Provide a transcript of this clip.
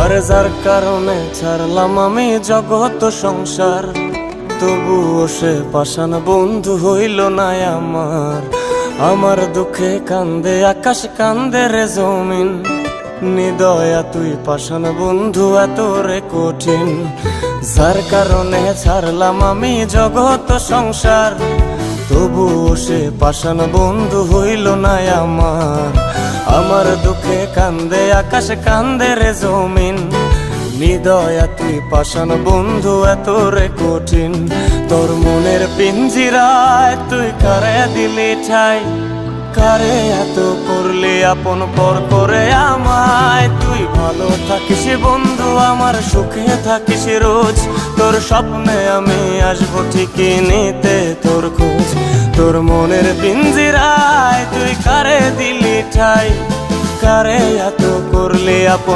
আরে যার কারণে ছাড়লাম আমি জগৎ সংসার, তবুও সে পাষাণ বন্ধু হইল না আমার। আমার দুঃখে কান্দে আকাশ, কান্দে রে জমিন, নিদয়া তুই পাষাণ বন্ধু এত রে কঠিন। যার কারণে ছাড়লাম আমি জগৎ সংসার, তবুও সে পাষাণ বন্ধু হইল না আমার। আমার দুঃখে কান্দে আকাশ, কান্দে রে জমিন, নিদয়া তুই পাষাণ বন্ধু এত রে কঠিন। তোর মনের পিঞ্জিরায় তুই কারে দিলি ঠাই, কারে এত করলি আপন পর করে আমায়। তুই ভালো থাকিস বন্ধু আমার, সুখে থাকিস রোজ, তোর স্বপ্নে আমি আসবো ঠিকই নিতে তোর খোঁজ। তোর মনের পিঞ্জিরায় তুই কারে দিলি ঠাই, কারে এত করলি আপন